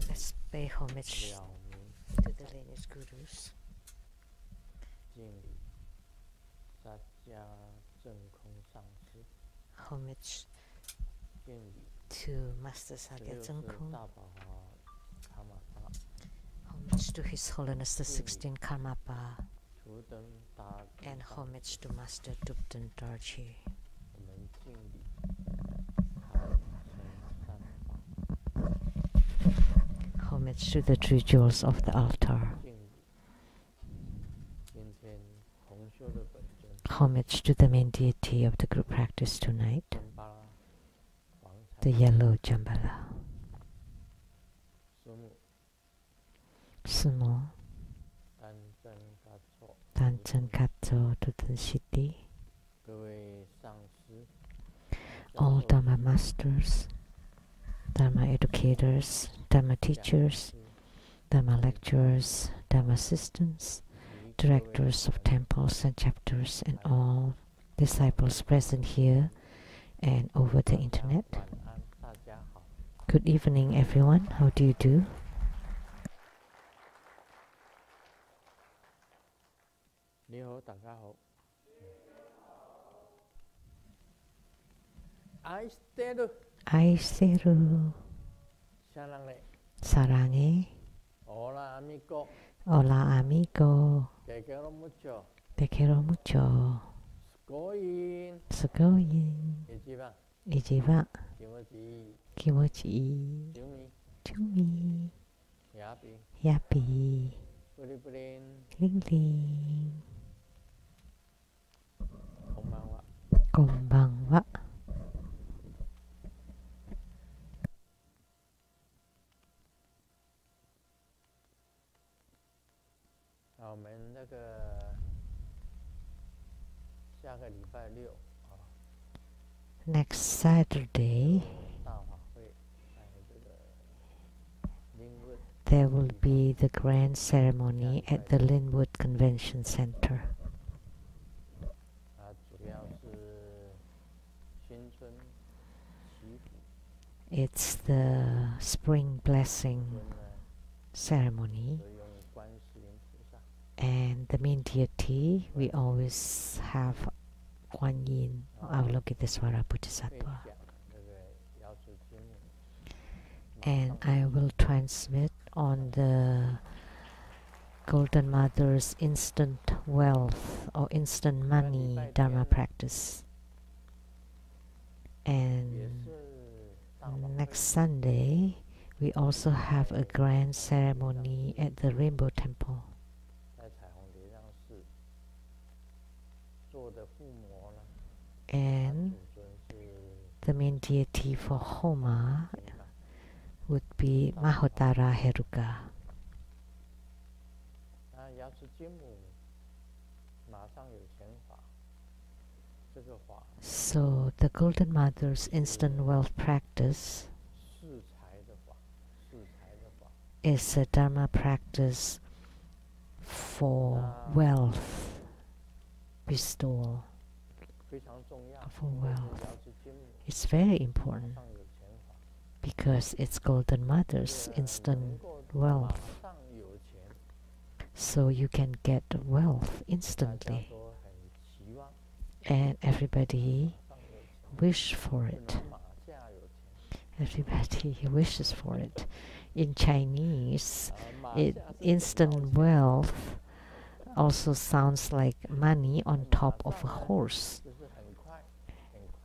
Let's pay homage to the lineage gurus. Homage to Master Satya Zhengkong. Homage to His Holiness the 16th Karmapa. And homage to Master Dupten Dorji. Homage to the three jewels of the altar. Homage to the main deity of the group practice tonight, the yellow Jambala. Sumo Tanchen Katso Duten Shiti. All Dharma masters, Dharma educators, Dharma teachers, Dharma lecturers, Dharma assistants, directors of temples and chapters, and all disciples present here and over the internet. Good evening, everyone. How do you do? Aisteru Sarange. Hola, amigo. Hola, amigo. Te quiero mucho. Te quiero mucho. Sugoyin. Ijiba. Kimochi. Chumi. Yappy. Ling ling. Konbanwa. Next Saturday, there will be the grand ceremony at the Linwood Convention Center. It's the spring blessing ceremony, and the main deity, we always have Kuan Yin, Avalokitesvara Bodhisattva. And I will transmit on the Golden Mother's instant wealth or instant money Dharma practice. And next Sunday, we also have a grand ceremony at the Rainbow Temple. And the main deity for Homa would be Mahotara Heruka. So the Golden Mother's instant wealth practice is a Dharma practice for wealth bestowal. For wealth. It's very important because it's Golden Mother's instant wealth. So you can get wealth instantly. And everybody wish for it. Everybody wishes for it. In Chinese, instant wealth also sounds like money on top of a horse.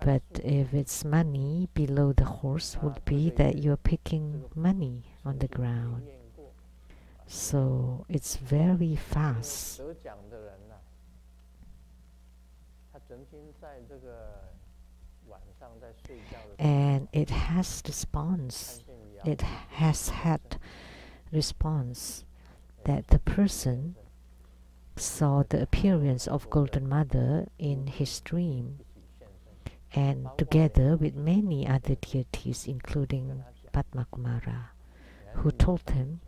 But if it's money below the horse, would be that you're picking money on the ground. So it's very fast. And it has response. It has had response that the person saw the appearance of Golden Mother in his dream, and together with many other deities, including Padma Kumara, who told him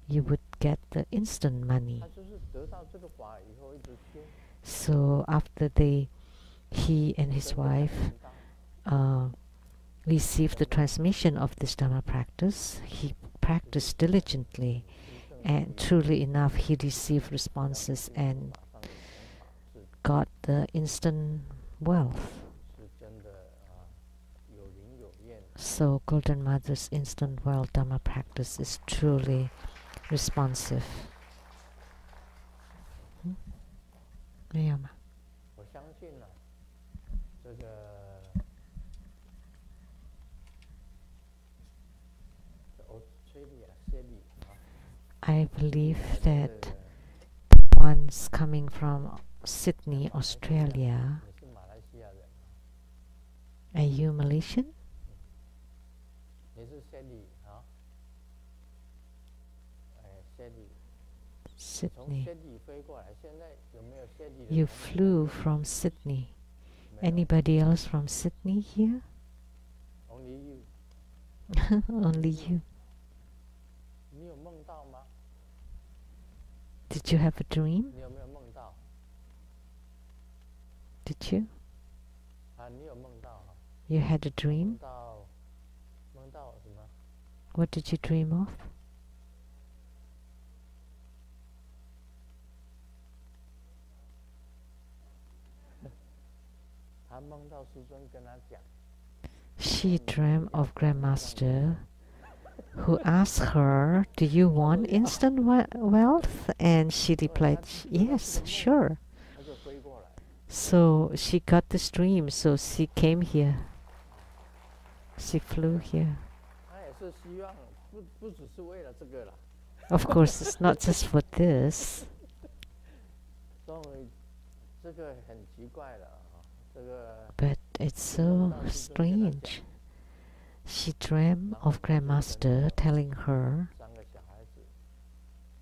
you would get the instant money. So after he and his wife received the transmission of this Dharma practice, he practiced diligently, and truly enough, he received responses and got the instant wealth. So Golden Mother's instant wealth Dharma practice is truly responsive. 没有吗？我相信呢，这个I believe that one's coming from Sydney, Australia. Are you Malaysian? 你是 Sydney 啊？Sydney. 从 Sydney 飞过来，现在有没有 Sydney 的 You 朋友？ flew from Sydney. 没有 Anybody else from Sydney here? Only you。 Only you. 你有梦到吗？ Did you have a dream? 你有没有梦到？ Did you? 啊，你有梦到啊？ You had a 梦 dream? 到什么？ What did you dream of? 他梦到师尊跟他讲， She dreamt of Grandmaster who asked her, "Do you want instant wealth?" And she replied, "Yes, sure." 他就飞过来。 So she got this dream, so she came here. She flew here. 他也是希望，不只是为了这个啦。 Of course, it's not just for this. 所以这个很奇怪了啊，这个。 But it's so strange. She dreamt of Grandmaster telling her, 三个小孩子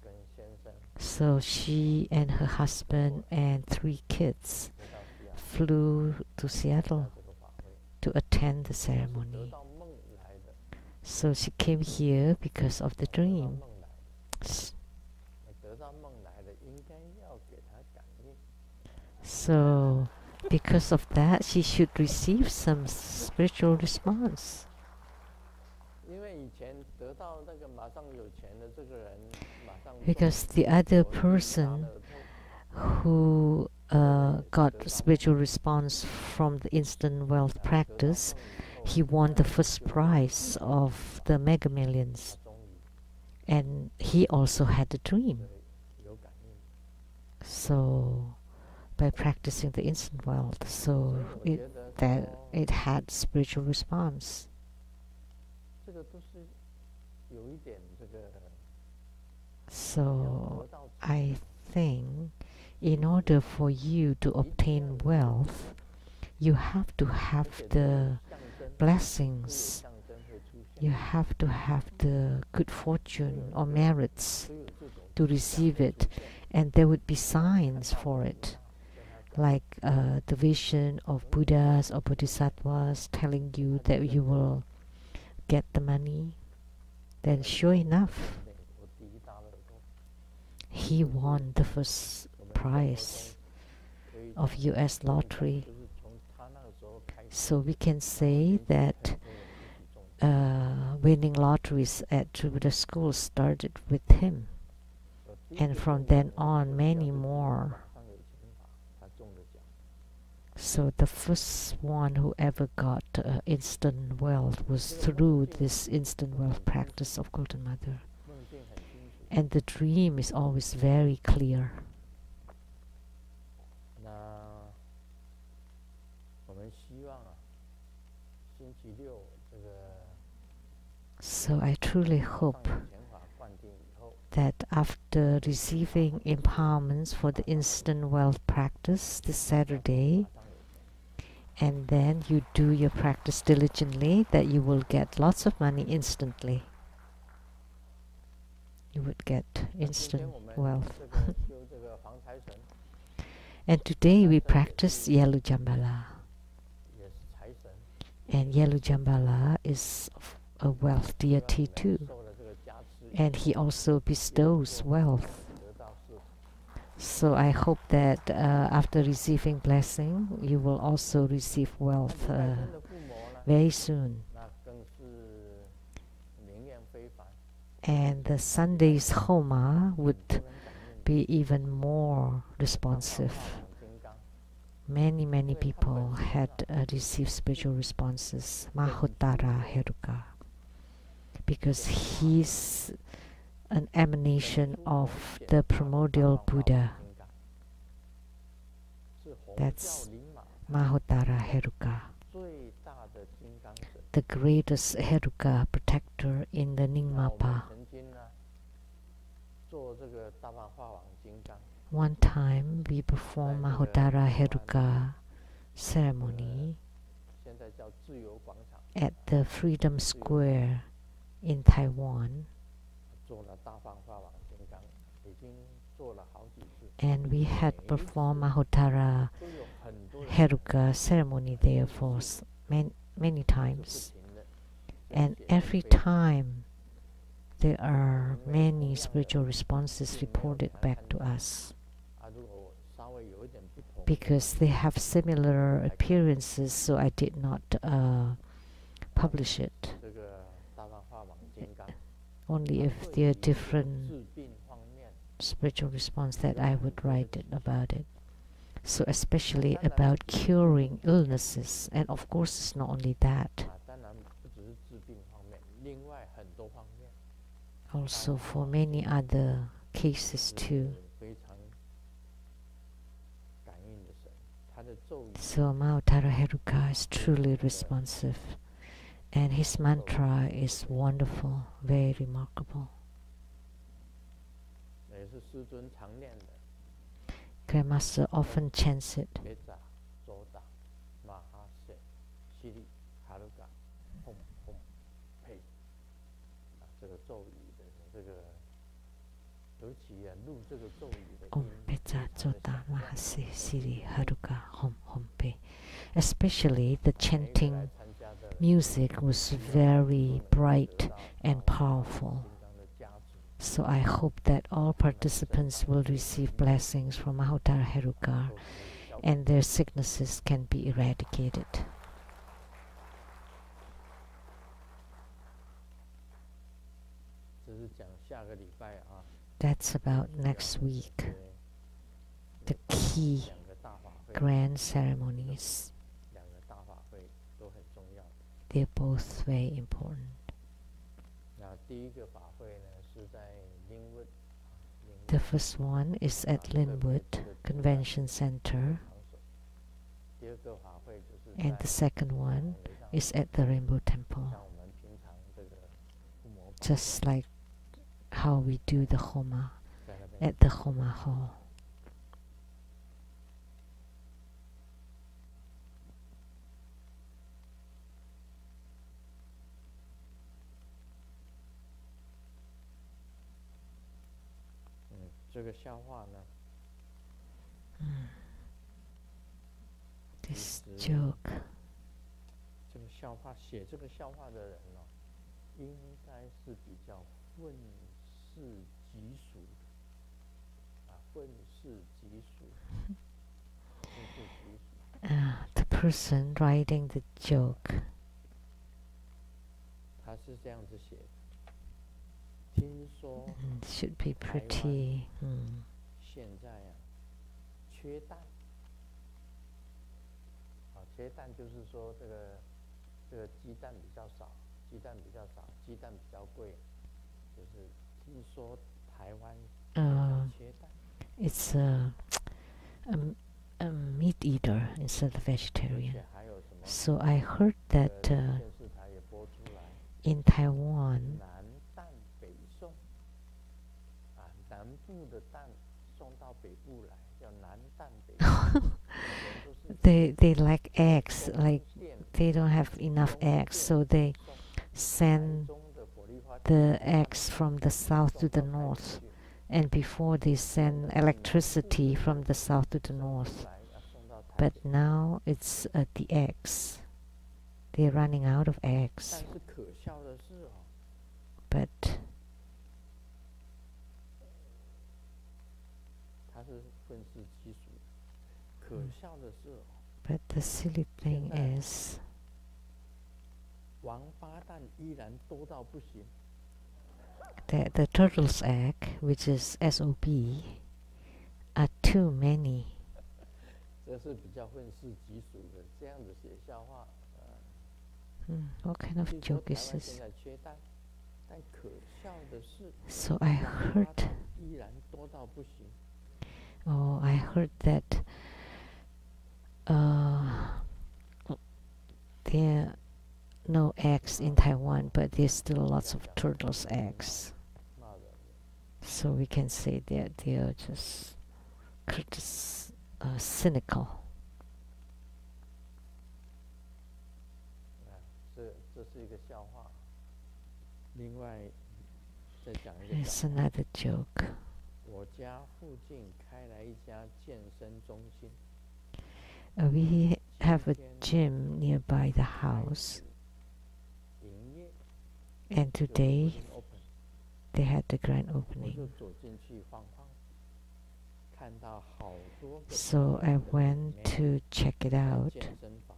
跟先生 so she and her husband and 3 kids 回到西雅 flew to 图 Seattle 这个法会， to attend the 得 ceremony. 到梦来的， So she came here because of the 得到 dream. 梦来的， S- 得到梦来的，应该要给他感应。 So because of that, she should receive some spiritual response. 因为以前得到那个马上有钱的这个人，马上 Because the other person who got spiritual response from the instant wealth practice, he won the first prize of the Mega Millions. And he also had a dream. 有感应， So by practicing the instant wealth, so 我 it 觉得 that 说 it had spiritual response. 这个都是有一点这个 So 要得到 I think in order for you to obtain wealth, you have to have 而且 the 象征， blessings. 象征会出现， You have to have the good fortune or merits 都有这种 to receive it, and there would be signs for it, like the vision of Buddhas or Bodhisattvas telling you that you will get the money. Then sure enough, 我第一大乐透， he won the first 我们 prize 可以 of US lottery. 就是从他那个时候开始， So we can say that winning lotteries at Buddha school started with him, and from then on many more. 上有钱法，他中了奖， So the first one who ever got instant wealth was through this instant wealth practice of Golden Mother. 梦境很清楚。 And the dream is always very clear. 那我们希望啊，星期六这个 So I truly 上 hope 有钱法灌顶以后， that after receiving empowerments for the instant wealth practice this Saturday, 马上有钱。 and then you do your practice diligently, that you will get lots of money instantly. You would get 那今 instant 天我们 wealth. 这个修这个黄财神， And today we practice Yelu Jambala. 也是财神， And Yelu Jambala is a wealth 希望 deity 我 too. 们受了这个加持， And he also bestows wealth. 得到是 So I hope that after receiving blessing, you will also receive wealth 拜天的父母啊， very soon. 那更是名扬非凡。 And the Sunday's Homa 很 would 多人感应 be even more 大 responsive. 法华王金刚， Many people had received spiritual responses. Mahotara Heruka. Because he's an emanation of the primordial Buddha. 是红 That's 教林马 Mahotara Heruka, 最大的金刚神。 the greatest Heruka protector in the 那我们 Nyingmapa. 曾经呢，做这个大法华王金刚， One time we performed Mahotara Heruka ceremony 现在叫自由广场， at the Freedom Square in Taiwan, 做了大法华王金刚，已经做了好几次， and we had performed Mahotara 都有很多人 Heruka ceremony there for many 是 times. 不停的， And every time there are many spiritual responses reported back to us 啊，如果稍微有一点不同， because they have similar appearances, so I did not publish it. 这个大法华王金刚， Only if there are different 治病方面， spiritual response that I would write it about it. So especially about curing illnesses, and of course it's not only that, 啊，当然不只是治病方面，另外很多方面， also for many other cases 是 too. 非常感应的神，他的咒语 So Mahotara Heruka is truly responsive, and his mantra is wonderful, very remarkable. 也是师尊常念的。 Grandmaster often chants it. 别扎、周达、马哈塞、西利、哈鲁嘎、轰轰呸啊，这个咒语的这个，尤其啊录这个咒语的 Om 音， Peta Jota Mahase Siri Haruka Hom Hompe. Especially the 每一个来 chanting 参加的 music was very 都 bright 得到 and 大法华 powerful. 金刚的加持， So I hope that all participants will receive blessings from Mahotara Heruka 都是效果 and their sicknesses can be eradicated. 这是讲下个礼拜啊， That's about next week. 对 The key 两个大法会， grand ceremonies, 两个大法会都很重要。 they're both very important. 那第一个法会呢是在linwood， The first one is at Linwood Convention Center, 第二个法会就是 and 在 the second one is at the Rainbow Temple, 像我们平常这个附魔法 just like how we do the Homa 在那边 at the Homa Hall. 这个笑话呢， This joke, 这个笑话写这个笑话的人哦，应该是比较愤世嫉俗的啊，愤世嫉俗，愤世嫉俗。 the person writing the joke, 他是这样子写的：听说 should be pretty. 现在啊，缺蛋。啊，缺蛋就是说这个鸡蛋比较少，鸡蛋比较少，鸡蛋比较贵，就是听说台湾缺蛋。 It's a meat eater instead of 而 vegetarian. 且还有什么？ So I heard that 电视台也播出来， in Taiwan, 南蛋北送，啊，南部的蛋送到北部来，叫南蛋北送。以前都是 they lack eggs, like 送电 they don't have enough eggs, so they 送 send 台中的火力发电 the 厂 eggs from the south to 送 the 到台北 north, 去 and before they send electricity from the south to the 送出 north. 来要送到台 But 北。 now it's the eggs. They're running out of 但 eggs. 是可笑的是哦， But 他是愤世嫉俗的。可笑的是哦， the silly thing is that the turtle's egg, which is SOB, are too many. 这是比较愤世嫉俗的，这样子写笑话。What kind of 据说 joke 台 is 湾 this? 现在缺蛋，但可笑的是， So I 王八 heard, 蛋依然多到不行。 oh, I heard that there are no eggs in Taiwan, but there's still lots of turtles' eggs. 骂人的， So we can say that they are just cynical. 这是一个笑话。另外，再讲一个 It's 笑话。 another joke. 我家附近开了一家健身中心， We have a gym nearby the house, 营业 and 就 today open， they had the grand 我就 opening. 走进去晃晃，看到好多个 So I went to check it 在 out, 健身房，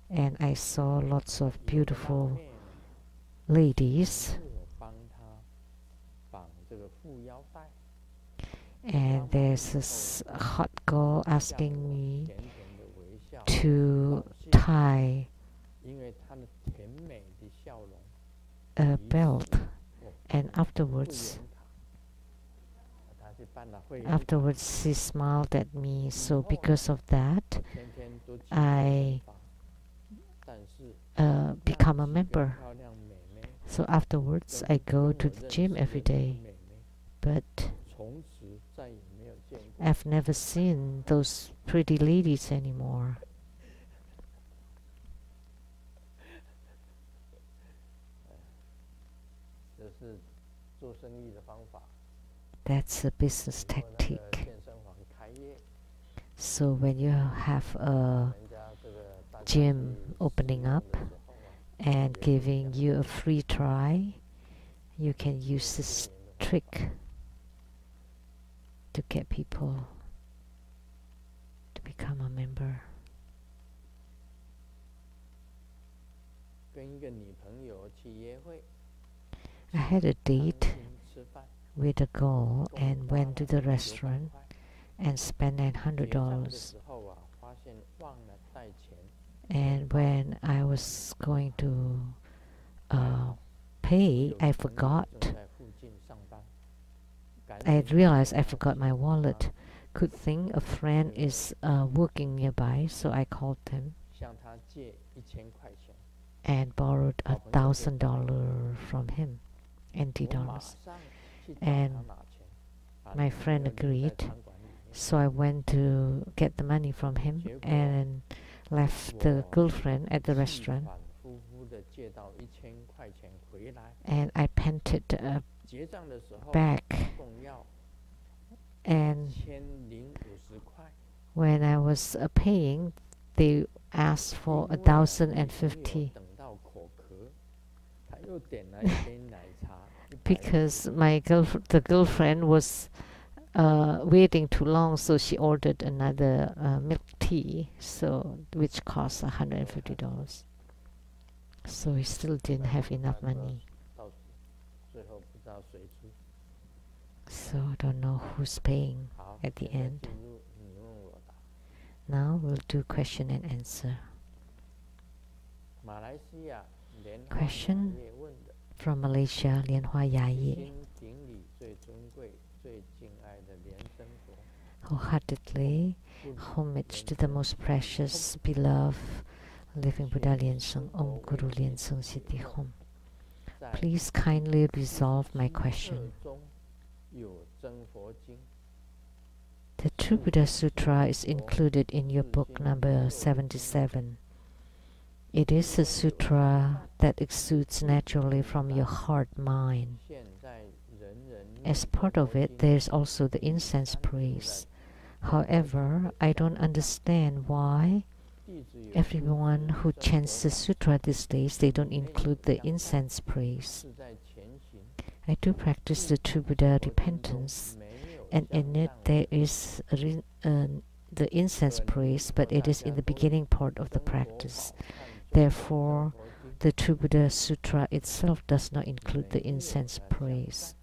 and I saw lots of 有个 beautiful 辣妹呢 ladies, 是我帮她绑这个束腰带， and there's this hot girl 向 asking 我 me 甜甜的微笑， to 道谢， tie 因为她的甜美的笑容， a 于 belt, 是我 and 会 afterwards 员卡，她去办了会员 afterwards she smiled at me. So 以后 because of that, 我天天都去健 I 身房，但是 become a 那几个 member. 漂亮美眉 So afterwards 都 I 不 go 跟 to 我 the 认 gym 识的 every 那个 day, 美眉， but 从此再也没有见过。 I've never seen those pretty ladies anymore. 这是做生意的方法。 That's a business 以后那个 tactic. 健身房开业， So when you have a 人家这个大家 gym 去 opening 试用 up 的时候啊， and giving you a free try, you can use this 经营的方法 trick to get people to become a member. 跟一个女朋友去约会， I had a 餐 date 厅吃饭， with a girl 共 and 花 went to the 了900 restaurant 块。 and spent 结账的$900. 时候啊，发现忘了带钱， And when I was going to pay, 有 I 朋友 forgot. 正在附近上班，赶 I 紧 realized 打 I 电话 forgot my 请他 wallet. Good thing a friend is working nearby, so I called them 向他借1000块钱。 and borrowed 好朋友就答应$1,000 from him, NT 我马 dollars. 上去找 And 他拿钱，把 my 女朋 friend 友留在 agreed. 餐馆里面。 So I went to get the money from him 结果 and left the 我 girlfriend at the 气 restaurant, 反复复的借到1000块钱回来， and I panted 结账的时候 back. 共要 And 1050块。 when I was paying, they asked for 因为啊女朋友$1,050等到口渴，他又点了一杯奶茶，150 because the girlfriend was waiting too long, so she ordered another milk tea, so which cost $150. So we still didn't have enough money. 到最后不知道谁出。 So I don't know who's paying 好， at the 现在 end. 进入你问我答。 Now we'll do question and answer. 马来西亚莲花 Question 茶叶问的， From Malaysia, Lian Hua Yaye. 心顶里最尊贵、最敬爱的莲生佛， Wholeheartedly 不离 homage 莲 to the 生 most 佛 precious, beloved, living Buddha Lian Seng, Om Guru Lian Seng Siddhi Hom. 在 Please kindly resolve my 47 question. 中有真佛经， The True Buddha Sutra is included in your book number 77. It is a sutra that exudes naturally from your heart mind. 现在人人 As 念 part 真 of 佛 it, 经 there is also the incense 单独在 praise. However, I don't understand why 弟子有 everyone 出 who 自 chants the 真佛法 sutra these days, they don't include the incense praise. 是在前行， I do practice the true Buddha 佛经中 repentance, 没有 and 向 in it 上 there is the incense praise, but it is in the beginning part of the 真佛 practice. 宝忏中的 Therefore, 真佛经 the Buddha Sutra itself does not include the incense praise.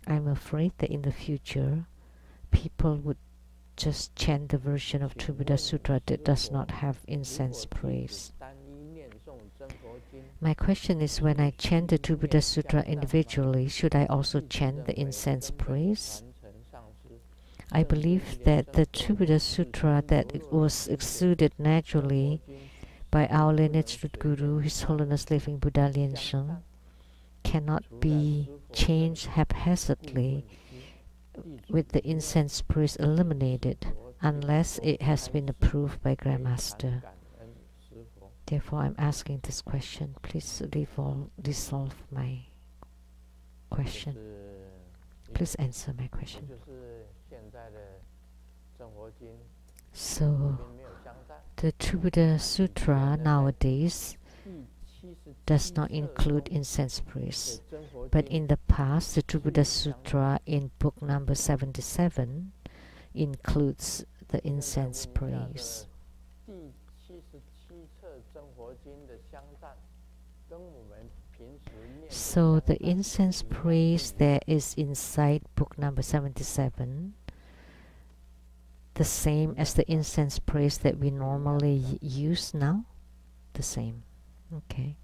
I'm afraid that in the future, people would just chant the version of Buddha Sutra that does not have incense praise. My question is, when I chant the Buddha Sutra individually, should I also chant the incense praise? I believe that the Buddha Sutra that was exuded naturally by our lineage root guru, His Holiness Living Buddha Lu-Ling Shen, cannot be changed haphazardly with the incense praise eliminated unless it has been approved by Grandmaster. Therefore, I'm asking this question. Please resolve my question. Please answer my question. So, the Buddha Sutra nowadays does not include incense praise, but in the past, the Buddha Sutra in book number 77 includes the incense praise. So the incense praise that is inside book number 77, the same as the incense praise that we normally use now? The same. Okay.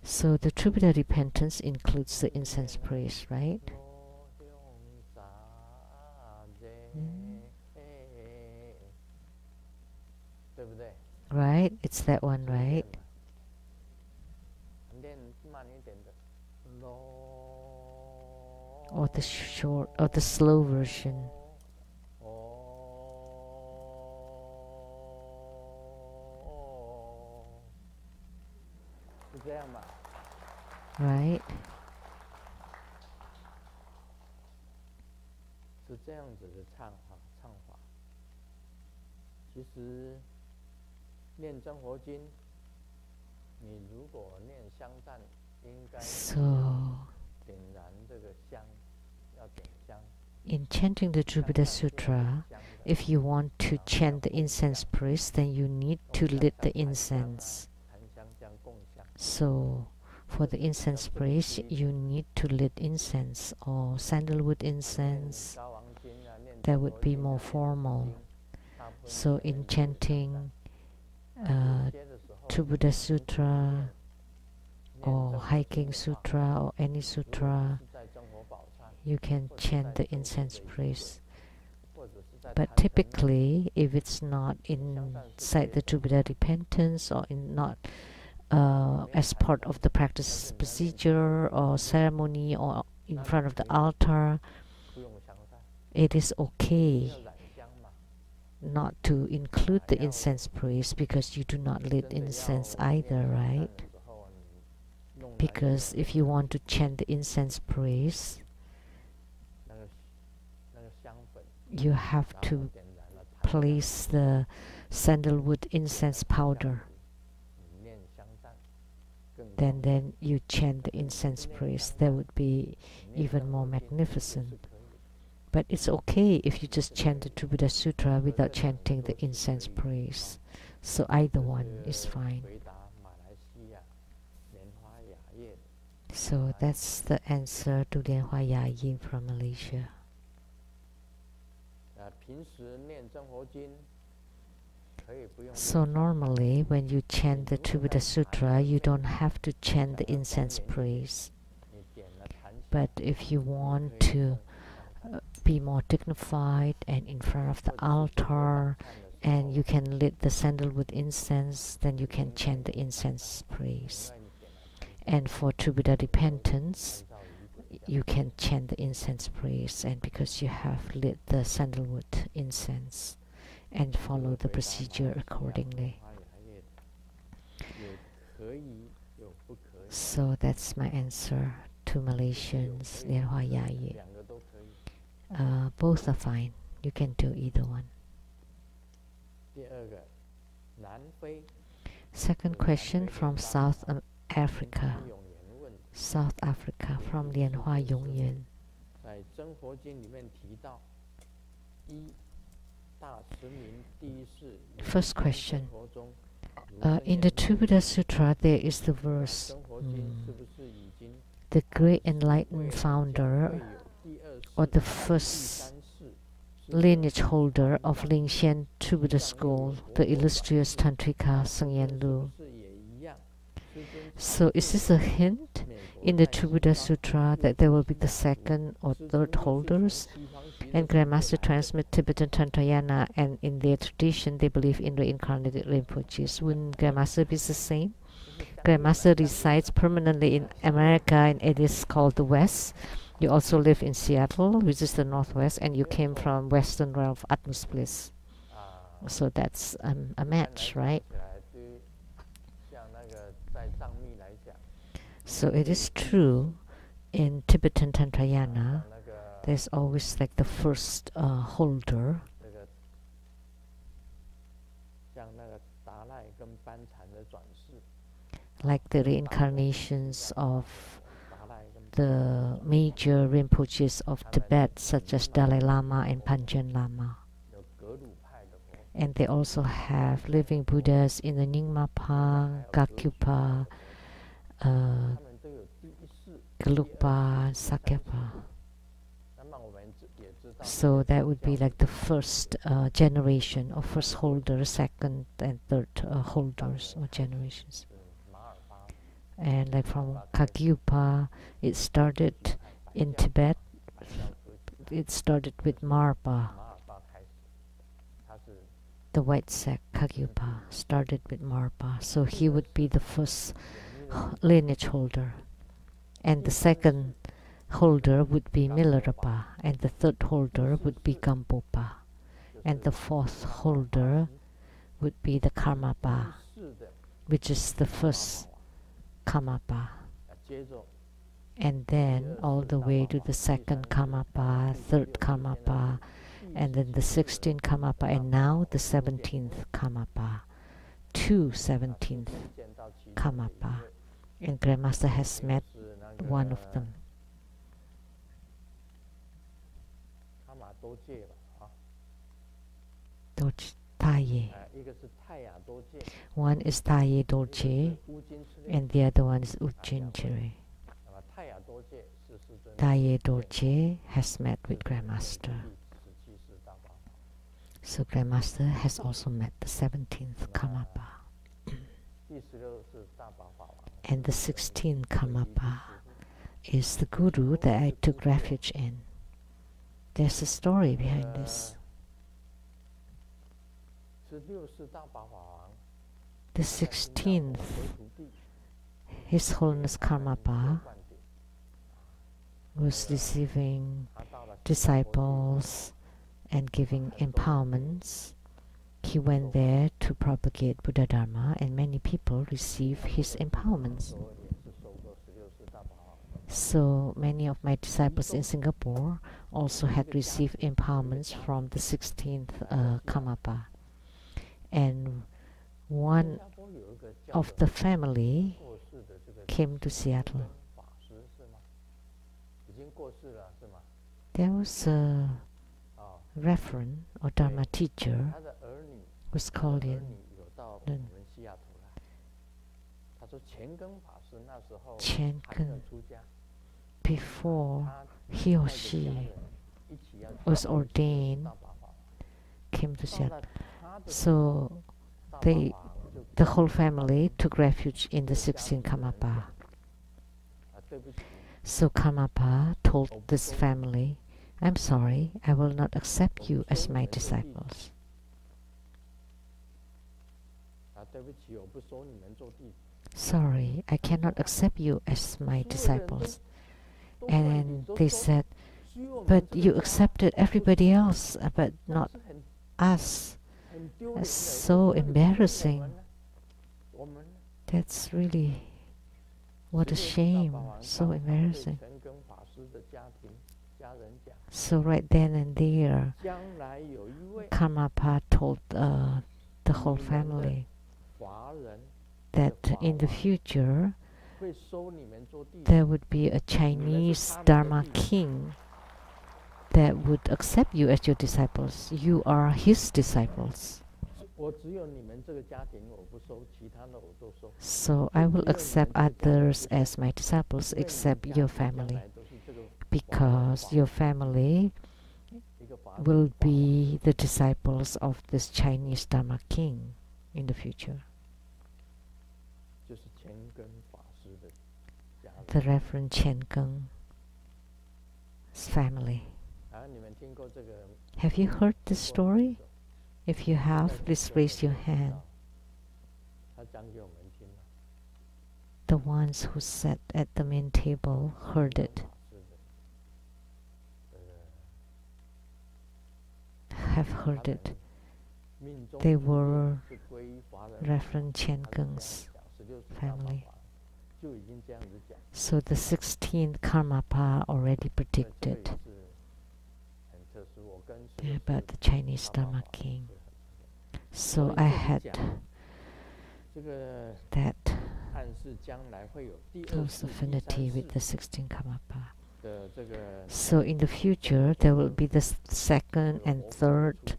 So the Buddha repentance includes the incense praise, right? Right? It's that one, right? Or the short or the slow version. Right? So, in chanting the Buddha Sutra, if you want to chant the incense praise, then you need to lit the incense. So, for the incense praise, you need to lit incense or sandalwood incense. That would be more formal. So, in chanting Buddha Sutra or Hiking Sutra or any sutra, you can chant the incense praise. But typically, if it's not inside the Buddha repentance or not as part of the practice procedure or ceremony or in front of the altar, it is okay not to include the incense praise because you do not lit incense either, right? Because if you want to chant the incense praise, you have to place the sandalwood incense powder. Then you chant the incense praise. That would be even more magnificent. But it's okay if you just chant the Buddha Sutra without chanting the incense praise. So either one is fine. So that's the answer to Lianhua Ya Yin from Malaysia. So normally when you chant the Buddha Sutra, you don't have to chant the incense praise. But if you want to be more dignified and in front of the altar, and you can lit the sandalwood incense, then you can chant the incense praise. And for Buddha repentance, you can chant the incense praise, and because you have lit the sandalwood incense, and follow the procedure accordingly. So that's my answer to Malaysians, Lianhua Ya Yin. Both are fine. You can do either one. Second question from South Africa. South Africa from Lianhua Yongyan. First question. In the Two-Buddha Sutra, there is the verse, the great enlightened founder, or the first lineage holder of Ling Shen Two-Buddha school, the illustrious Tantrika Sangyen Lu. So is this a hint in the Two-Buddha Sutra that there will be the second or third holders? And Grandmaster transmit Tibetan Tantrayana, and in their tradition they believe in reincarnated Rinpoches. Wouldn't Grandmaster be the same? Grandmaster resides permanently in America, and it is called the West. You also live in Seattle, which is the Northwest, and you came from Western realm of Atmos Bliss. So that's a match, right? So it is true in Tibetan Tantrayana, there's always like the first holder. Like the reincarnations of the major Rinpoches of Tibet, such as Dalai Lama and Panchen Lama. And they also have living Buddhas in the Nyingmapa, Gakyupa, Gelugpa, Sakyapa. So that would be like the first generation of first holders, second and third holders or generations. And like from Kagyupa, it started in Tibet. It started with Marpa. The white sect, Kagyupa, started with Marpa. So he would be the first lineage holder. And the second holder would be Milarepa. And the third holder would be Gampopa. And the fourth holder would be the Karmapa, which is the first Karmapa. And then all the way to the second Karmapa, third Karmapa, and then the 16th Karmapa, and now the 17th Karmapa. 17th Karmapa. And Grandmaster has met one of them. Taye. One is Taye Dorje, and the other one is Ujjinjiri. Taye Dorje has met with Grandmaster. So Grandmaster has also met the 17th Karmapa. And the 16th Karmapa is the Guru that I took refuge in. There's a story behind this. The 16th, His Holiness Karmapa, was receiving disciples and giving empowerments. He went there to propagate Buddha Dharma, and many people received his empowerments. So many of my disciples in Singapore also had received empowerments from the 16th Karmapa. And one of the family came to Seattle. There was a reverend or Dharma teacher who was called in. Chen Keng, before he or she was ordained, came to Seattle. So the whole family took refuge in the 16th Karmapa. So Karmapa told this family, "I'm sorry, I will not accept you as my disciples." Sorry, I cannot accept you as my disciples. And they said, "But you accepted everybody else, but not us." That's so embarrassing. That's really, what a shame, so embarrassing. So right then and there, Karmapa told the whole family that in the future there would be a Chinese Dharma king that would accept you as your disciples. You are his disciples. So I will accept others as my disciples except your family, because your family will be the disciples of this Chinese Dharma king in the future. The Reverend Chen Geng's family. Have you heard this story? If you have, please raise your hand. The ones who sat at the main table heard it. Have heard it. They were Reverend Chen Geng's family. So the 16th Karmapa already predicted about the Chinese Dharma king. So I had that close affinity with the 16th Karmapa. So in the future there will be the second and third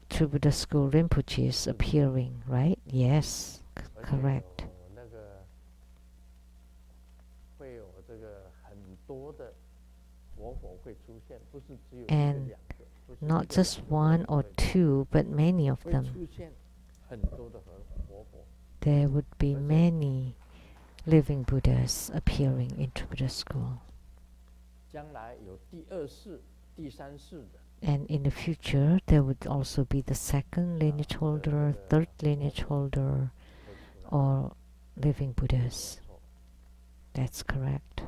True Buddha School Rinpoches appearing, right? Yes, correct. And not just one or two, but many of them. There would be many living Buddhas appearing in True Buddha School. And in the future, there would also be the second lineage holder, third lineage holder, or living Buddhas. That's correct.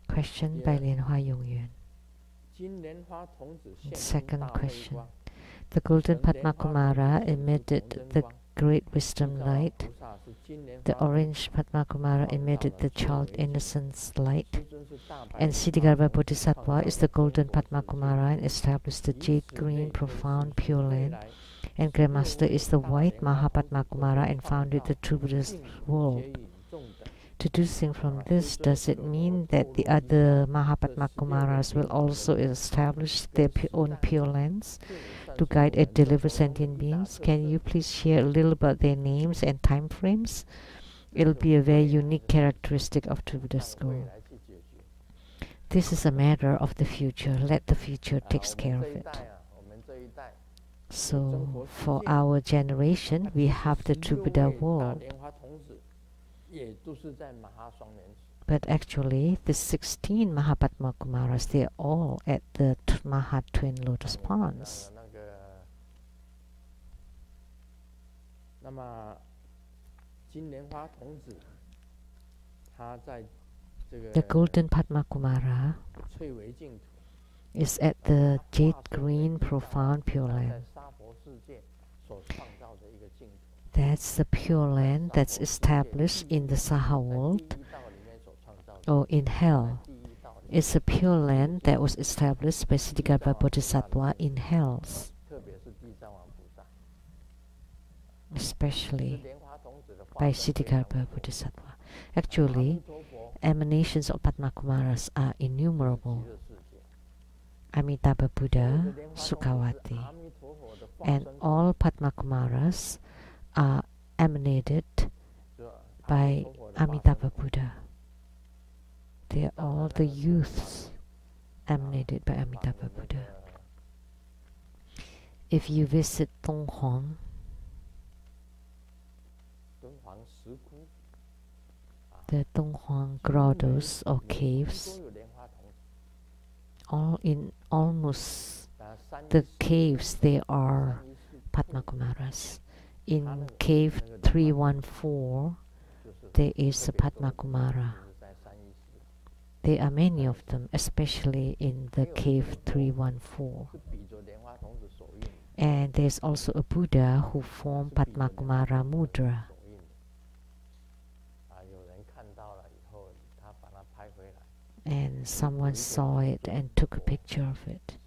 Question by Lianhua Yongyuan. Second question. The golden Padma Kumara emitted the great wisdom light. The orange Padma Kumara emitted the child innocence light. And Siddhigarbha Bodhisattva is the golden Padma Kumara and established the jade green profound pure land. And Grandmaster is the white Mahapadma Kumara and founded the true Buddhist world. Deducing from this, does it mean that the other Mahapadma Kumaras will also establish their own pure lands to guide and deliver sentient beings? Can you please share a little about their names and time frames? It'll be a very unique characteristic of True Buddha School. This is a matter of the future. Let the future take care of it. So, for our generation, we have the True Buddha world. But actually, the 16 Mahapadma Kumaras, they are all at the Maha Twin Lotus Ponds. The golden Padma Kumara is at the jade green profound pure land. That's the pure land that's established in the Saha world or in hell. It's a pure land that was established by Siddhigarbha Bodhisattva in hells, especially by Siddhigarbha Bodhisattva. Actually, emanations of Padma Kumaras are innumerable. Amitabha Buddha, Sukhavati, and all Padma Kumaras are emanated by Amitabha Buddha. They are all the youths emanated by Amitabha Buddha. If you visit Donghuang, the Donghuang grottos or caves, almost the caves, they are Padma Kumaras. In cave 314, there is a Padma Kumara. There are many of them, especially in the cave 314. And there's also a Buddha who formed Padma Kumara Mudra. And someone saw it and took a picture of it.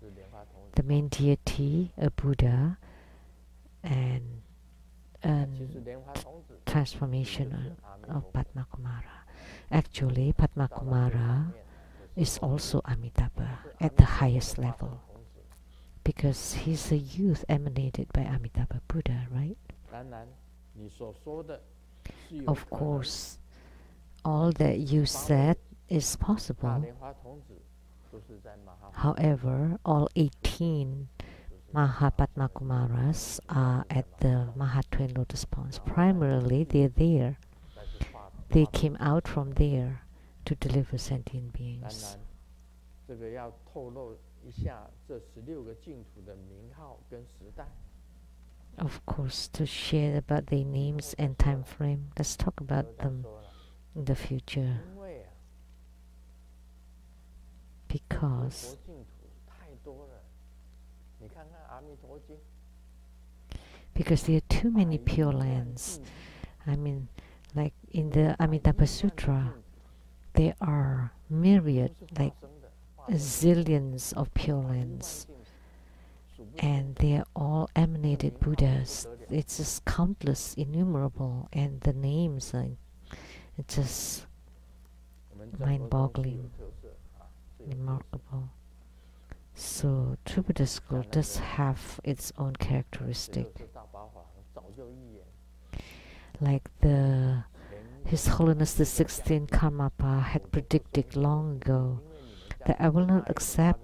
The main deity, a Buddha, and transformation of Padma Kumara. Actually, Padmakumara is also Amitabha at the highest level, because he's a youth emanated by Amitabha Buddha, right? Of course, all that you said is possible. However, all 18 Mahapadmakumaras are at the Mahatwain Lotus Ponds. Primarily, they're there. They came out from there to deliver sentient beings. Of course, to share about their names and time frame. Let's talk about them in the future. Because there are too many pure lands. I mean, like in the Amitabha Sutra, there are myriad, like zillions of pure lands. And they are all emanated Buddhas. It's just countless, innumerable, and the names are just mind-boggling, remarkable. So True Buddha School does have its own characteristic. Like His Holiness the 16th Karmapa had predicted long ago that I will not accept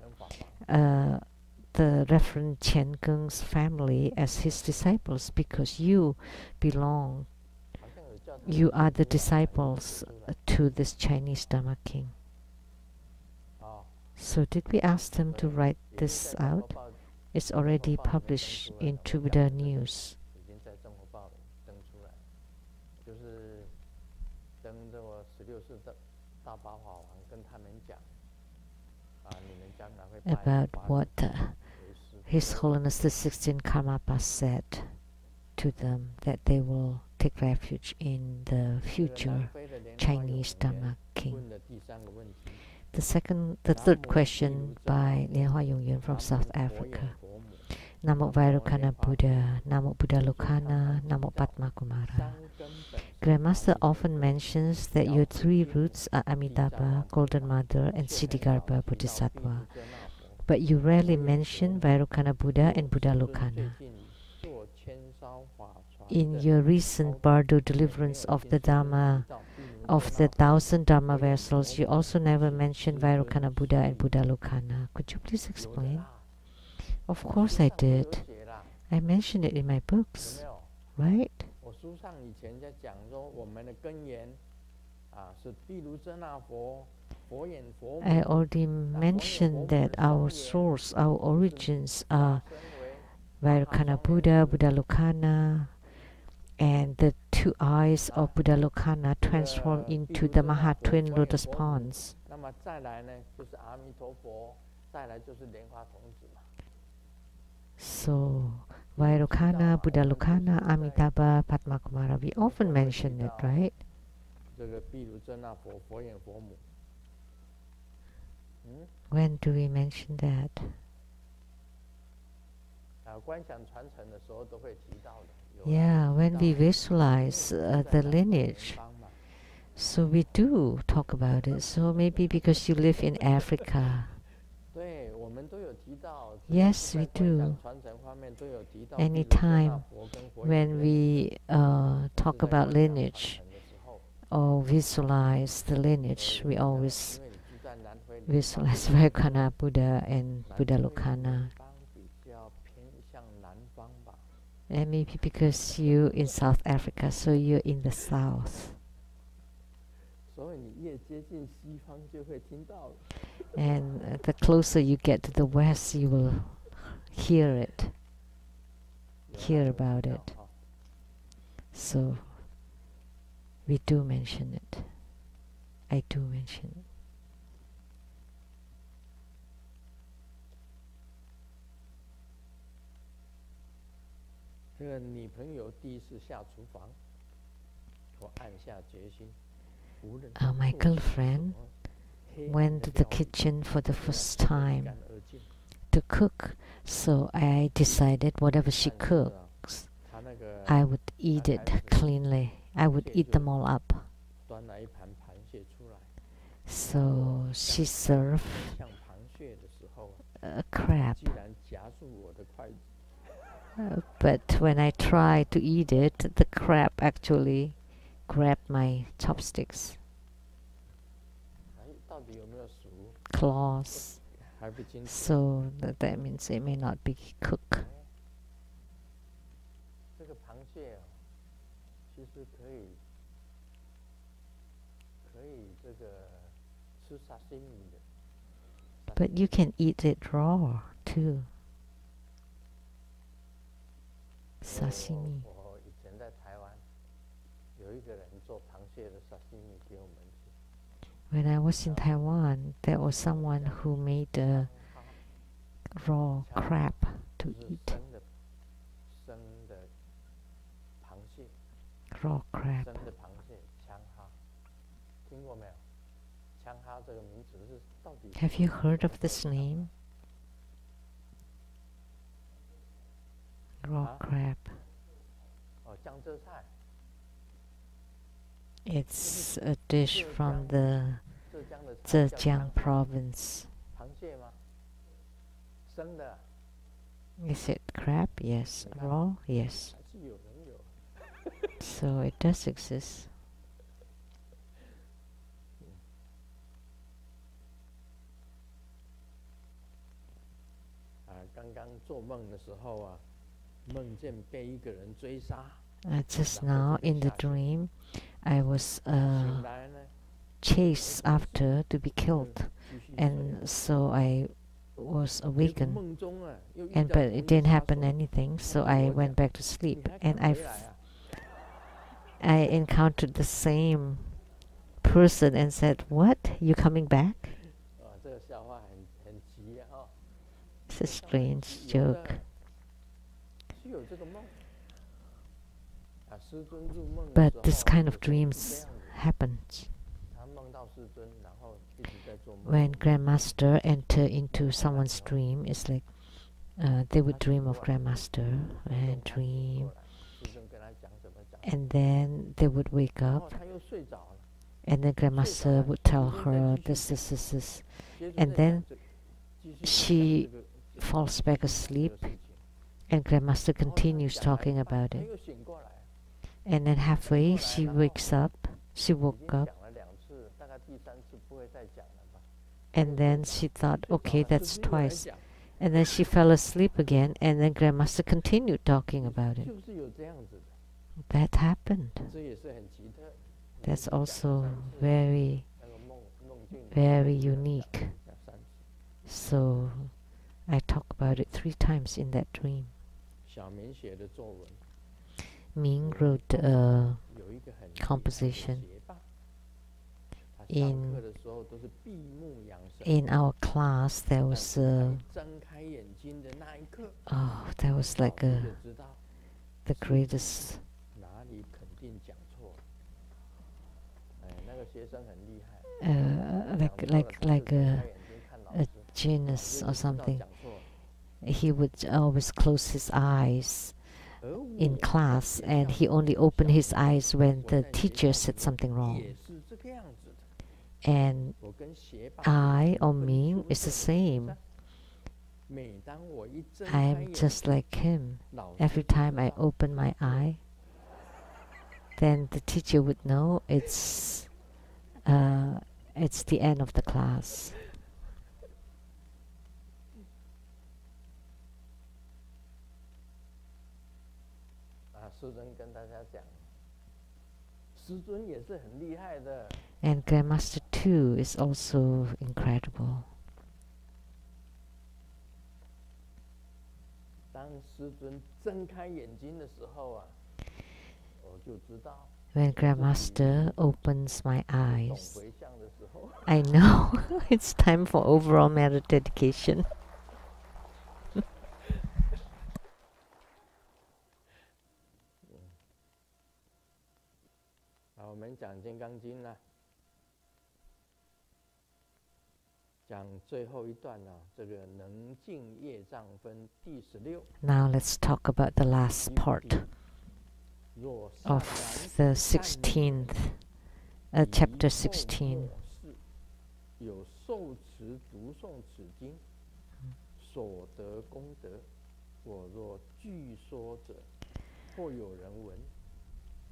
the Reverend Chen Geng's family as his disciples, because you are the disciples to this Chinese Dharma king. So did we ask them to write this out? It's already published in True Buddha News. About what His Holiness the 16th Karmapa said to them, that they will take refuge in the future Chinese Dharma king. The third question by Lianhua Yongyun from South Africa. Namo Vairocana Buddha, Namo Buddha Lokana, Namo Padmakumara. Grandmaster often mentions that your three roots are Amitabha, Golden Mother, and Siddhigarbha Bodhisattva, but you rarely mention Vairocana Buddha and Buddha Lokana. In your recent Bardo deliverance of the Dharma, of the 1,000 Dharma vessels, you also never mentioned Vairocana Buddha and Buddha Lokana. Could you please explain? Of course I did. I mentioned it in my books, right? I already mentioned that our source, our origins are Vairocana Buddha, Buddha Lokana, and the two eyes of Buddha Lokana transform into the Mahatwain Lotus Ponds. So, Vairocana, Buddha Lokana, Amitabha, Padmakumara, we often mention it, right? When do we mention that? Yeah, when we visualize the lineage. So we do talk about it. So maybe because you live in Africa. Yes, we do. Anytime when we talk about lineage or visualize the lineage, we always visualize Vairocana Buddha and Buddha Lokana. And maybe because you're in South Africa, so you're in the south. And the closer you get to the west, you will hear it, hear about it. So we do mention it. I do mention it. My girlfriend went to the kitchen for the first time to cook, so I decided whatever she cooks, I would eat it cleanly. I would eat them all up. So she served 像螃蟹的时候， a crab. 居然夹住我的筷子。But when I tried to eat it, the crab actually grabbed my chopsticks, 哎，到底有没有熟？ claws. 还不清楚。 So that means it may not be cooked. 这个螃蟹哦，其实可以这个吃沙西米的。 But you can eat it raw too. Sashimi. 我以前在台湾有一个人做螃蟹的沙西米给我们吃。 When I was in Taiwan, there was someone who made a raw crab to 是 eat. 生的螃蟹， Raw crab. 生的螃蟹，枪哈，听过没有？枪哈这个名词是到底 Have you heard of this name? Raw crab. 哦，江浙菜， It's a dish from the 浙江的菜叫 Zhejiang province. 螃蟹吗？生的， Is it crab? Yes. Raw? Yes. 还是有人有。 So it does exist. 刚刚做梦的时候啊，梦见被一个人追杀。 Just now in the dream, I was 醒来呢， chased after to be killed, 继续睡 and so I was 结果 awakened, 梦中啊，又遇 and 到 but 同 it 一 didn't 杀 happen 手 anything. So I went back to 你 sleep, 还 and 敢回来啊？ I encountered the same person and said, "What? You coming back?" 这个笑话很急啊！哦， It's a strange 有 joke. 的是有这个梦啊，师尊入梦的 But 时候 this kind 有 of 时候是 dreams 这样子 happens 他梦到师尊，然后一直在做梦。 when Grandmaster enter into someone's dream. It's like they would dream of Grandmaster and dream, 师尊跟他讲什么讲， and then they would wake 然后 up, 他又睡着了， and then Grandmaster would tell her this, this, this, this, 接着 and 再 then 讲这继续 she 讲这个 falls back 这个 asleep, 事情 and Grandmaster 然后他 continues 讲来 talking 他 about it. 又醒过来， And then halfway, she 然后 wakes up. She 已 woke 经 up, 讲了2次，大概第3次不会再讲了吧？ and then she thought, 睡着 okay, 了 that's 师尊又来 twice. 讲 And then she fell asleep again, and then Grandmaster continued talking about it. 就是有这样子的， That happened. 这也是很奇特。 That's 讲了 also 3次 very, 那个梦境 very 讲 unique. 讲3次。 So I talk about it 3 times in that dream. 小明写的作文 Ming wrote a 有一个很 composition 结巴，他 in 上课的时候都是闭目养神， in our class. There 但 was 是当睁开眼睛的那一刻， that was 老 like 师就知道 the greatest 哪里肯定讲错。哎，那个学生很厉害， like 讲错了他就 like 睁 a 开眼睛看老 a 师， genius 老 or 师就知道 something. 讲错了。 He would always close his eyes 而我 in 在 class, 学 and 校 he 里 only 面 opened 小 his eyes when 我 the 在学 teacher 校 said 里 something 面 wrong. 也是这个样子的。 And 我跟学霸 I 有 or 分 Ming 出 is the 这 same. 每当我一睁开 I'm 眼 just 睛， like him. 老师 Every 就知 time I 道 open my eye, then the teacher would know it's the end of the class. 师尊跟大家讲，师尊也是很厉害的。 And Grandmaster too is also incredible. 当师尊睁开眼睛的时候啊，我就知道 When Grandmaster opens my 懂 eyes, 回向的时候， I know it's time for overall merit dedication. 好，我们讲《金刚经》啦，讲最后一段呢、这个能尽业障分第16。 Now let's talk about the last part 若善 of 男 the 善女 16th, 以 chapter 后 16. 末世有受持读诵此经所得功德，我若据说者，或有人闻，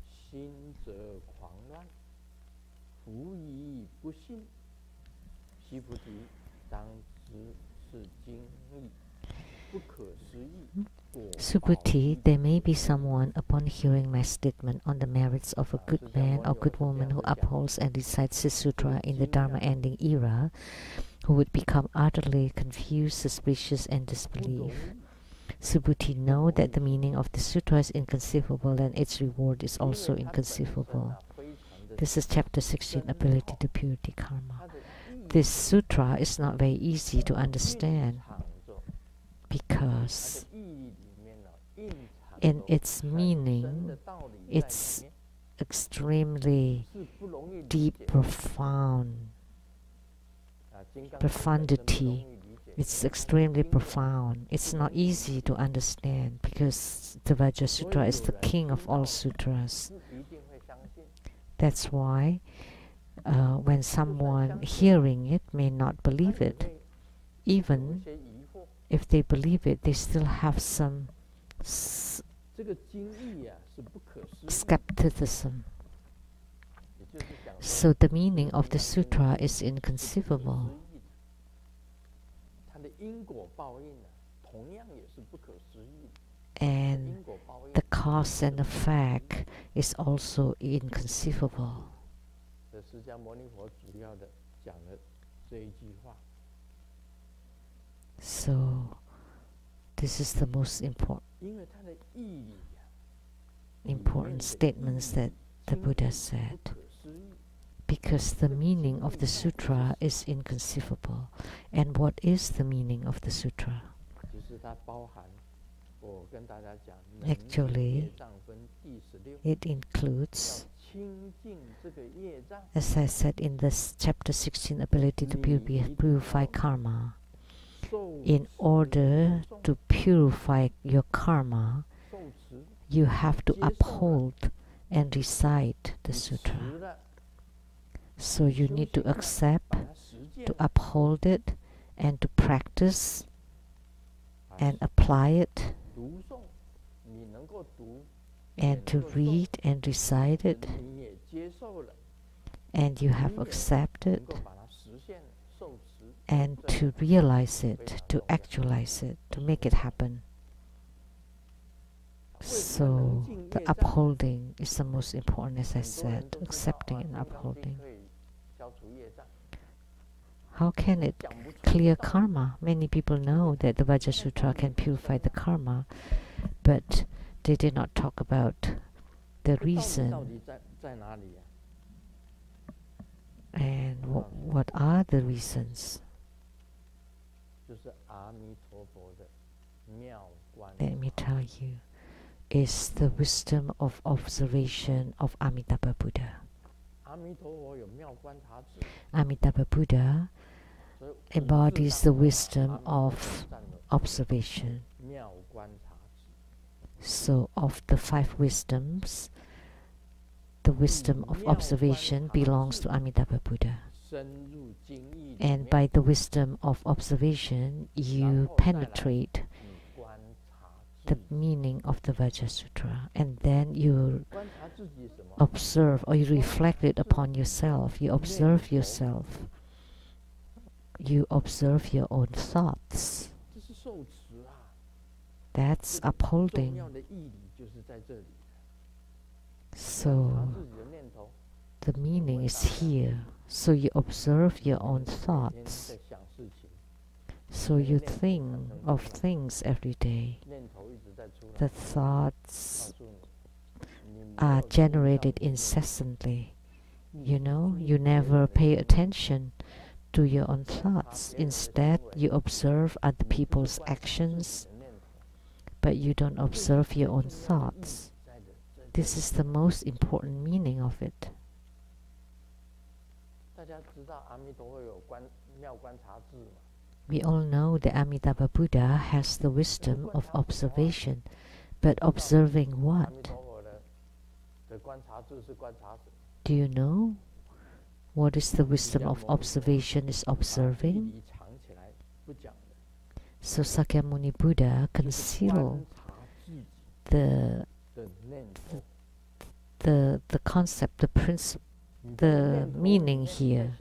心则狂乱，狐疑不信。须菩提，当知是经义不可思议。Subhuti, there may be someone, upon hearing my statement on the merits of a good man or good woman who upholds and recites this sutra in the Dharma-ending era, who would become utterly confused, suspicious, and disbelief. Subhuti, know that the meaning of the sutra is inconceivable and its reward is also inconceivable. This is chapter 16, Ability to Purity Karma. This sutra is not very easy to understand because in its meaning, it's extremely deep, profundity. It's extremely profound. It's not easy to understand because the Vajra Sutra is the king of all sutras. That's why when someone hearing it may not believe it, even if they believe it, they still have some skepticism. So the meaning of the sutra is inconceivable. And the cause and effect is also inconceivable. So this is the most important statements that the Buddha said, because the meaning of the sutra is inconceivable. And what is the meaning of the sutra? Actually, it includes, as I said in this chapter 16, Ability to Purify Karma. In order to purify your karma, you have to uphold and recite the sutra. So you need to accept, to uphold it, and to practice and apply it, and to read and recite it, and you have accepted, and to realize it, to actualize it, to make it happen. So the upholding is the most important, as I said, accepting and upholding. How can it clear karma? Many people know that the Vajra Sutra can purify the karma, but they did not talk about the reason. And what are the reasons? Let me tell you, is the wisdom of observation of Amitabha Buddha. Amitabha Buddha embodies the wisdom of observation. So of the 5 wisdoms, the wisdom of observation belongs to Amitabha Buddha. And by the wisdom of observation, you penetrate the meaning of the Vajra Sutra, and then you observe, or you reflect it upon yourself. You observe yourself. You observe your own thoughts. That's upholding. So the meaning is here. So you observe your own thoughts. So you think of things every day. The thoughts are generated incessantly. You know, you never pay attention to your own thoughts. Instead, you observe other people's actions, but you don't observe your own thoughts. This is the most important meaning of it. We all know that Amitabha Buddha has the wisdom of observation, but observing what? Do you know What is the wisdom of observation is observing. So Sakyamuni Buddha concealed the concept, the principle, the meaning here.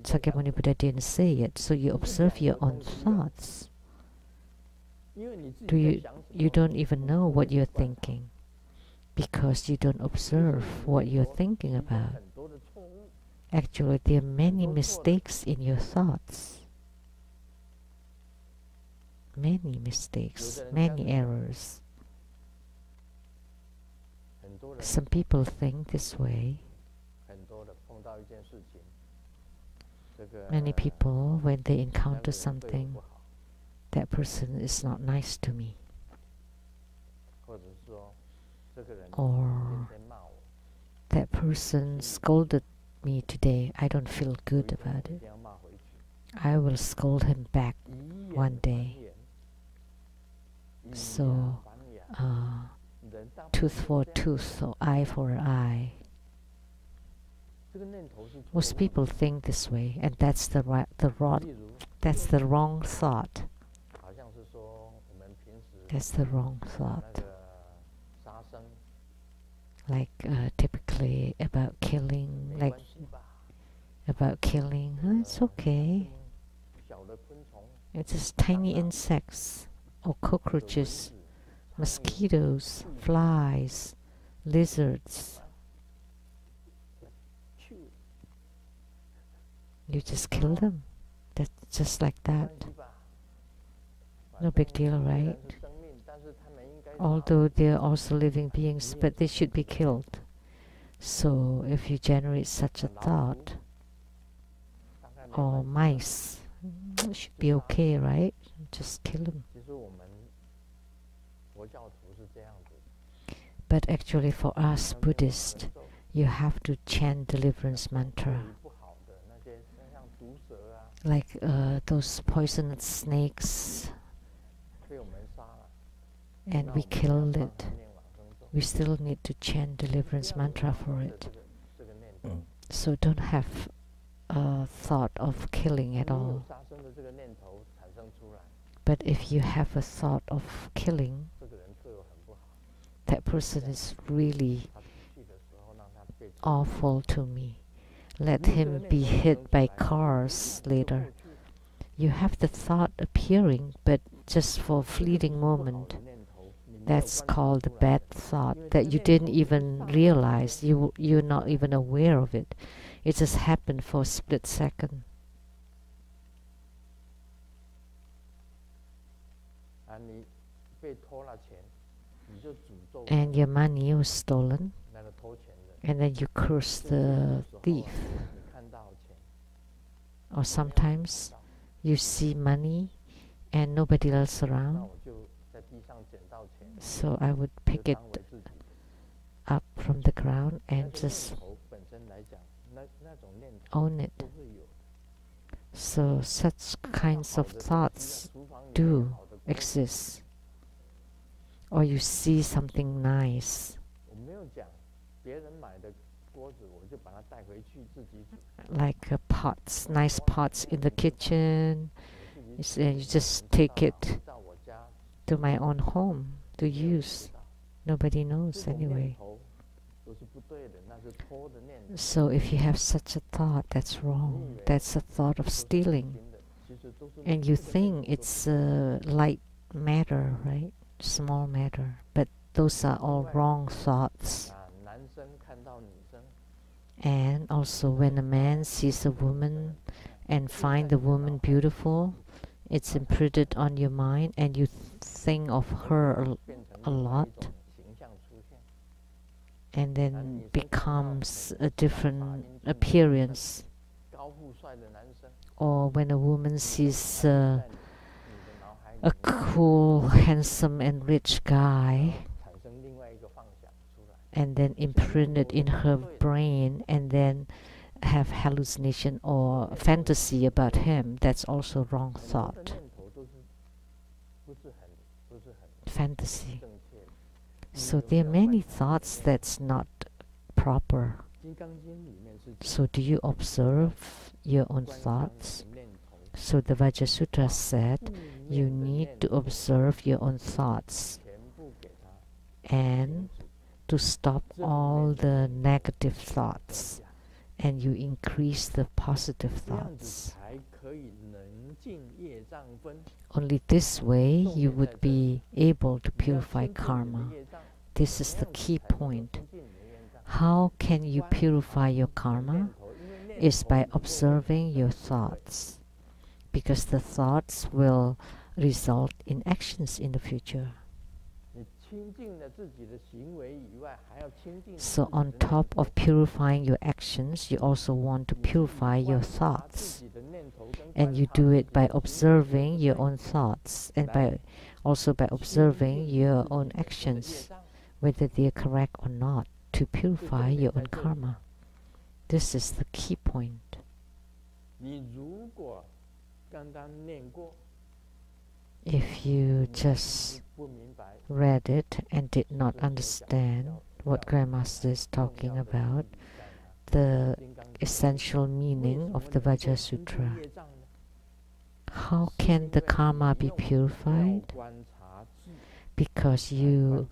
Sakyamuni Buddha didn't say it, so you observe your own thoughts. You don't even know what you're thinking because you don't observe what you're thinking about. Actually, there are many mistakes in your thoughts. Many mistakes, many errors. Some people think this way. Many people, when they encounter something, that person is not nice to me. Or that person scolded me today. I don't feel good about it. I will scold him back one day. So, tooth for tooth or eye for eye. Most people think this way, and that's the wrong thought. That's the wrong thought. Like typically about killing, it's okay. It's just tiny insects or cockroaches, mosquitoes, flies, lizards. You just kill them. That's just like that. No big deal, right? Although they are also living beings, but they should be killed. So if you generate such a thought, or mice, it should be okay, right? Just kill them. But actually for us Buddhists, you have to chant deliverance mantra. Like those poisonous snakes, and we killed it. We still need to chant deliverance mantra for it. So don't have a thought of killing at all. But if you have a thought of killing, that person is really awful to me. Let him be hit by cars later. You have the thought appearing, but just for a fleeting moment. That's called the bad thought that you didn't even realize. You're not even aware of it. It just happened for a split second. And your money was stolen, and then you curse the thief. Or sometimes you see money and nobody else around, so I would pick it up from the ground and just own it. So such kinds of thoughts do exist. Or you see something nice, like pots, nice pots in the kitchen, and you just take it to my own home to use. Nobody knows anyway. So if you have such a thought, that's wrong. That's a thought of stealing. And you think it's light matter, right? Small matter. But those are all wrong thoughts. And also when a man sees a woman and find the woman beautiful, it's imprinted on your mind and you think of her a lot, and then becomes a different appearance. Or when a woman sees a cool, handsome and rich guy, and then imprint it in her brain and then have hallucination or fantasy about him, that's also wrong thought. Fantasy. So there are many thoughts that's not proper. So do you observe your own thoughts? So the Vajrasutra said you need to observe your own thoughts and to stop all the negative thoughts, and you increase the positive thoughts. Only this way you would be able to purify karma. This is the key point. How can you purify your karma? Is by observing your thoughts, because the thoughts will result in actions in the future. So on top of purifying your actions, you also want to purify your thoughts. And you do it by observing your own thoughts, and also by observing your own actions, whether they are correct or not, to purify your own karma. This is the key point. If you just read it and did not understand what Grandmaster is talking about, the essential meaning of the Vajrasutra, how can the karma be purified? Because you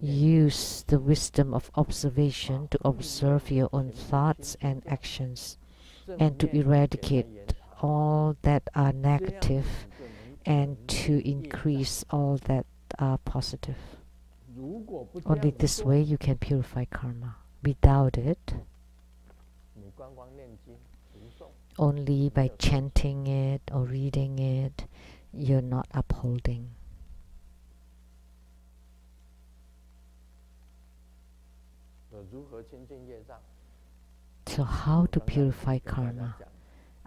use the wisdom of observation to observe your own thoughts and actions, and to eradicate all that are negative, and to increase all that are positive. Only this way you can purify karma. Without it, only by chanting it or reading it, you're not upholding. So how to purify karma?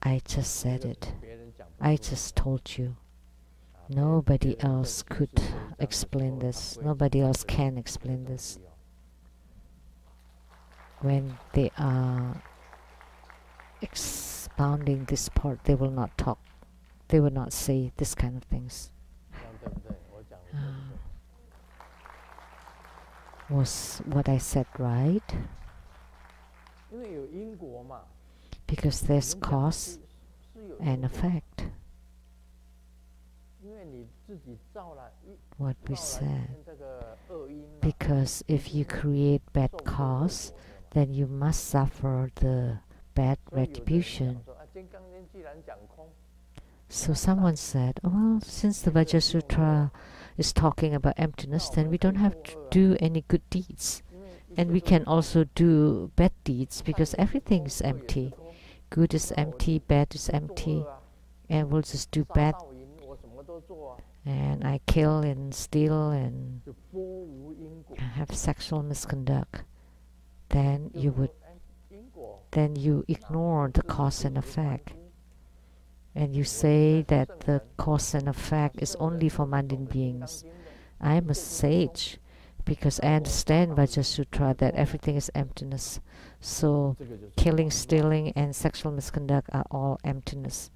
I just said it. I just told you. Nobody else could explain this. Nobody else can explain this. When they are expounding this part, they will not talk. They will not say this kind of things. Was what I said right? Because there's cause and effect. What we said. Because if you create bad cause, then you must suffer the bad retribution. So someone said, oh, well, since the Vajrasutra is talking about emptiness, then we don't have to do any good deeds. And we can also do bad deeds, because everything is empty. Good is empty, bad is empty. And we'll just do bad. And I kill and steal and have sexual misconduct. Then you ignore the cause and effect. And you say that the cause and effect is only for mundane beings. I am a sage because I understand Vajrasutra that everything is emptiness. So killing, stealing, and sexual misconduct are all emptiness.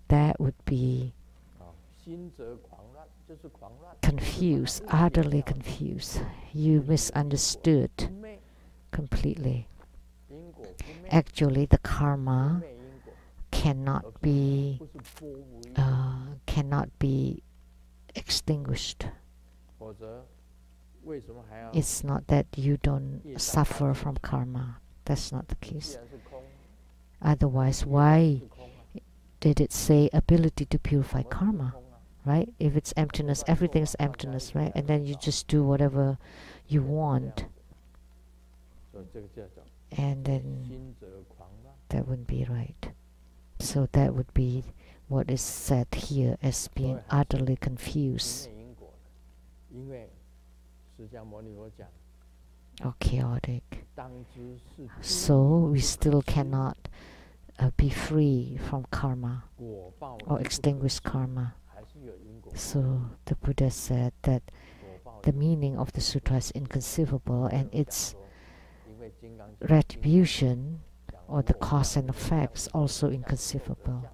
That would be confused, utterly confused. You misunderstood completely. Actually, the karma cannot be extinguished. It's not that you don't suffer from karma. That's not the case. Otherwise, why did it say ability to purify karma? Right? If it's emptiness, everything is emptiness, right? And then you just do whatever you want. And then that wouldn't be right. So that would be what is said here as being utterly confused or chaotic. So we still cannot be free from karma or extinguish karma. So the Buddha said that the meaning of the sutra is inconceivable, and its retribution or the cause and effects also inconceivable.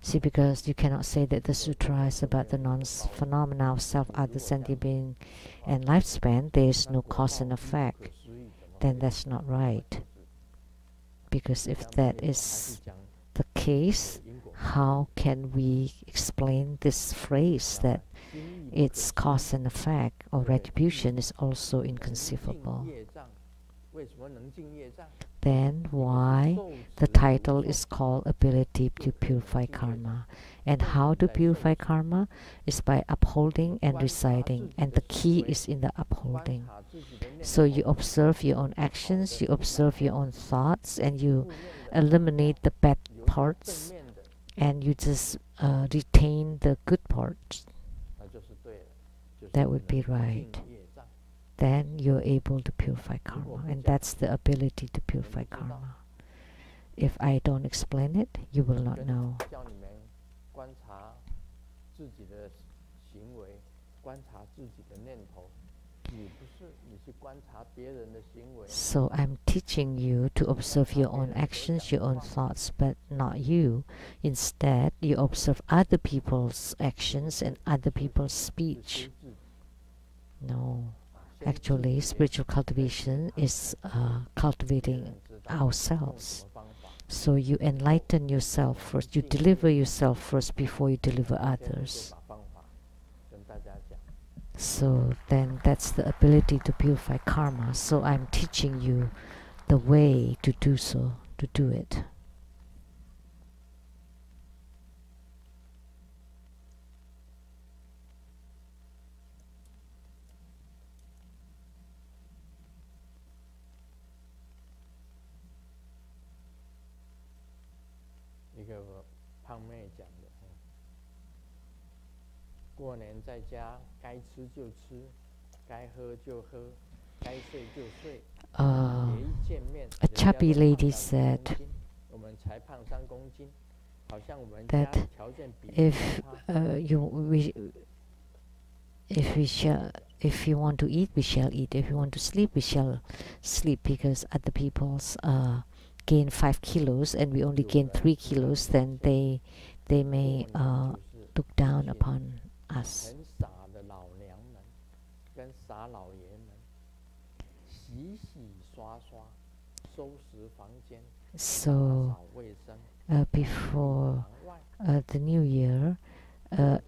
See, because you cannot say that the sutra is about the non-phenomena of self, other, sentient being, and lifespan. There is no cause and effect. then that's not right. Because if that is the case, how can we explain this phrase that its cause and effect or retribution is also inconceivable? Then why the title is called Ability to Purify Karma? And how to purify karma is by upholding and reciting, and the key is in the upholding. So you observe your own actions, you observe your own thoughts, and you eliminate the bad parts, and you just retain the good parts. That would be right. Then you're able to purify karma, and that's the ability to purify karma. If I don't explain it, you will not know. So I'm teaching you to observe your own actions, your own thoughts, but not you. Instead, you observe other people's actions and other people's speech. No. Actually, spiritual cultivation is cultivating ourselves. So you enlighten yourself first, you deliver yourself first before you deliver others. So then that's the ability to purify karma. So I'm teaching you the way to do so, to do it. A chubby lady said that if you want to eat, we shall eat. If you want to sleep, we shall sleep. Because other people's gain 5 kilos and we only gain 3 kilos, then they may look down upon us. So before the New Year, the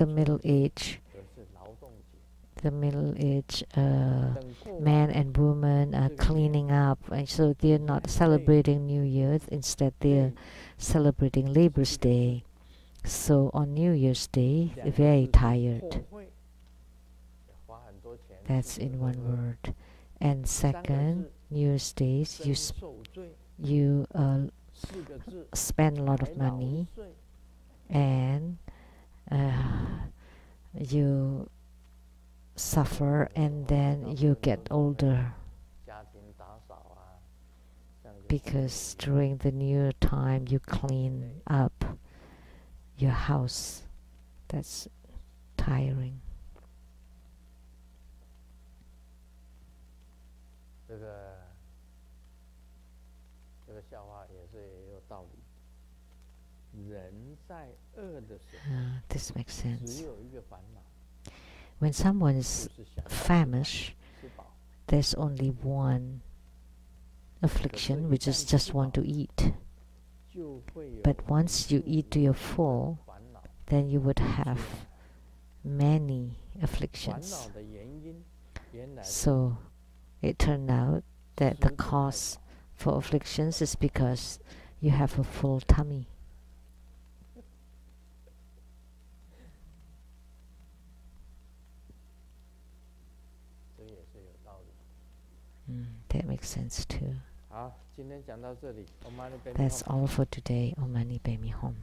middle-aged men and women are cleaning up, and so they're not celebrating New Year. Instead, they're celebrating Labor's Day. So on New Year's Day, they're very tired. That's in one word. And second, New Year's Day, you spend a lot of money, and you suffer, and then you get older. Because during the New Year time, you clean up your house. That's tiring. This makes sense. When someone is famished, there's only one affliction, which is just want to eat. But once you eat to your full, then you would have many afflictions. So it turned out that the cause for afflictions is because you have a full tummy. That makes sense too. That's all for today. Om Mani Padme Hum.